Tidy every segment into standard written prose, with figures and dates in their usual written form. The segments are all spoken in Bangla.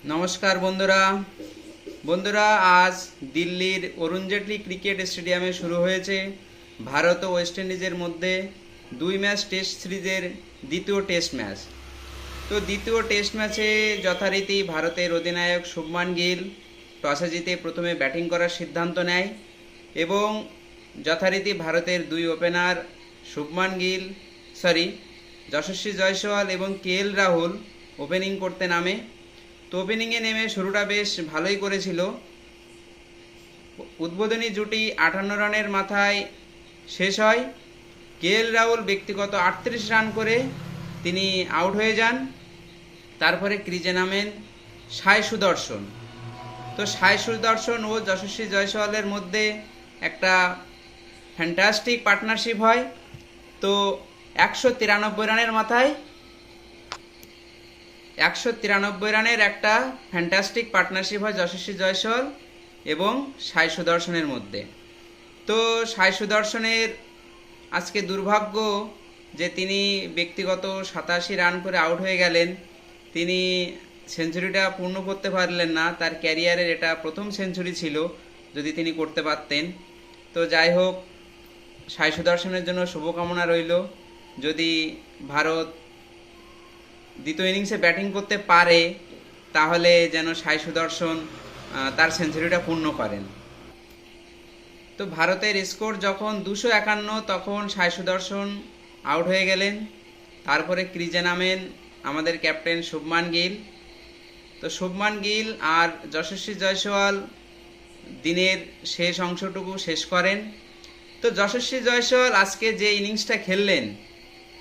নমস্কার বন্ধুরা। আজ দিল্লির অরুণ জেটলি ক্রিকেট স্টেডিয়ামে শুরু হয়েছে ভারত ও ওয়েস্ট ইন্ডিজের মধ্যে 2 ম্যাচ টেস্ট সিরিজের দ্বিতীয় টেস্ট ম্যাচ। তো দ্বিতীয় টেস্ট ম্যাচে যথারীতি ভারতের অধিনায়ক শুভমান গিল টসে জিতে প্রথমে ব্যাটিং করার সিদ্ধান্ত নেয় এবং যথারীতি ভারতের দুই ওপেনার যশস্বী জয়সওয়াল এবং কেএল রাহুল ওপেনিং করতে নামে। তো ওপেনিংয়ে নেমে শুরুটা বেশ ভালোই করেছিল। উদ্বোধনী জুটি 58 রানের মাথায় শেষ হয়। কেএল রাহুল ব্যক্তিগত 38 রান করে তিনি আউট হয়ে যান। তারপরে ক্রিজে নামেন সাই সুদর্শন। তো সাই সুদর্শন ও যশস্বী জয়সওয়ালের মধ্যে একটা ফ্যান্টাস্টিক পার্টনারশিপ হয়। তো 193 রানের মাথায় 193 রানের একটা ফ্যান্টাস্টিক পার্টনারশিপ হয় যশস্বী জয়সওয়াল এবং সাই সুদর্শনের মধ্যে। তো সাই সুদর্শনের আজকে দুর্ভাগ্য যে তিনি ব্যক্তিগত 87 রান করে আউট হয়ে গেলেন। তিনি সেঞ্চুরিটা পূর্ণ করতে পারলেন না। তার ক্যারিয়ারের এটা প্রথম সেঞ্চুরি ছিল, যদি তিনি করতে পারতেন। তো যাই হোক, সাই সুদর্শনের জন্য শুভকামনা রইল। যদি ভারত দ্বিতীয় ইনিংসে ব্যাটিং করতে পারে তাহলে যেন সাই সুদর্শন তার সেঞ্চুরিটা পূর্ণ করেন। তো ভারতের স্কোর যখন 251, তখন সাই সুদর্শন আউট হয়ে গেলেন। তারপরে ক্রিজে নামেন আমাদের ক্যাপ্টেন শুভমান গিল। তো শুভমান গিল আর যশস্বী জয়সওয়াল দিনের শেষ অংশটুকু শেষ করেন। তো যশস্বী জয়সওয়াল আজকে যে ইনিংসটা খেললেন,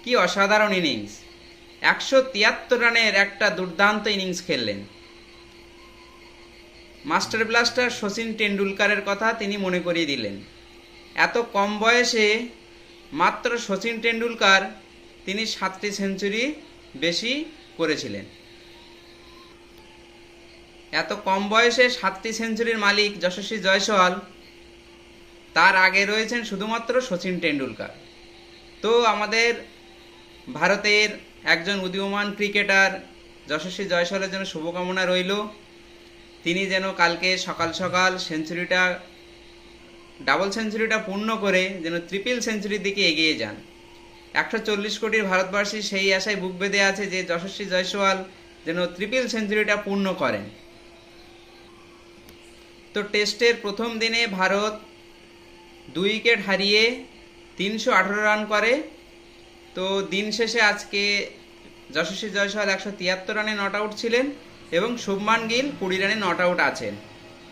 কি অসাধারণ ইনিংস! 173 রানের একটা দুর্দান্ত ইনিংস খেললেন। মাস্টার ব্লাস্টার শচীন টেন্ডুলকারের কথা তিনি মনে করিয়ে দিলেন। এত কম বয়সে মাত্র শচীন টেন্ডুলকার তিনি 7টি সেঞ্চুরি বেশি করেছিলেন। এত কম বয়সে 7টি সেঞ্চুরির মালিক যশস্বী জয়সওয়াল, তার আগে রয়েছেন শুধুমাত্র শচীন টেন্ডুলকার। তো আমাদের ভারতের একজন উদীয়মান ক্রিকেটার যশস্বী জয়সওয়ালের জন্য শুভকামনা রইল। তিনি যেন কালকে সকাল সকাল ডাবল সেঞ্চুরিটা পূর্ণ করে যেন ট্রিপল সেঞ্চুরির দিকে এগিয়ে যান। 140 কোটির ভারতবাসী সেই আশায় বুক বেঁধে আছে যে যশস্বী জয়সওয়াল যেন ট্রিপল সেঞ্চুরিটা পূর্ণ করেন। তো টেস্টের প্রথম দিনে ভারত 2 উইকেট হারিয়ে 318 রান করে। তো দিন শেষে আজকে যশস্বী জয়সওয়াল 173 রানে নট আউট ছিলেন এবং শুভমান গিল 20 রানে নট আউট আছেন।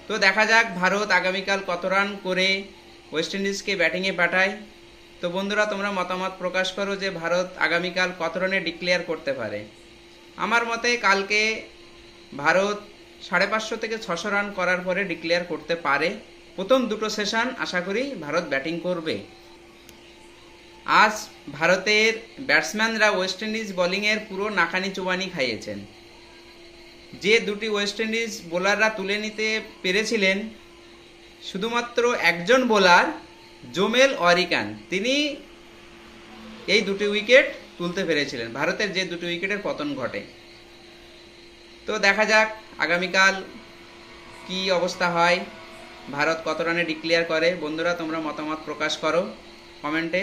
তো দেখা যাক ভারত আগামীকাল কত রান করে ওয়েস্ট ইন্ডিজকে ব্যাটিংয়ে পাঠায়। তো বন্ধুরা, তোমরা মতামত প্রকাশ করো যে ভারত আগামীকাল কত রানে ডিক্লেয়ার করতে পারে। আমার মতে কালকে ভারত 550 থেকে 600 রান করার পরে ডিক্লেয়ার করতে পারে। প্রথম দুটো সেশন আশা করি ভারত ব্যাটিং করবে। আজ ভারতের ব্যাটসম্যানরা ওয়েস্ট ইন্ডিজ বোলিংয়ের পুরো নাকানি চুবানি খাইয়েছেন। যে দুটি ওয়েস্ট ইন্ডিজ বোলাররা তুলে নিতে পেরেছিলেন, শুধুমাত্র একজন বোলার জোমেল ওয়ারিকান, তিনি এই দুটি উইকেট তুলতে পেরেছিলেন। ভারতের যে দুটি উইকেটের পতন ঘটে। তো দেখা যাক আগামীকাল কি অবস্থা হয়, ভারত কত রানে ডিক্লেয়ার করে। বন্ধুরা, তোমরা মতামত প্রকাশ করো কমেন্টে।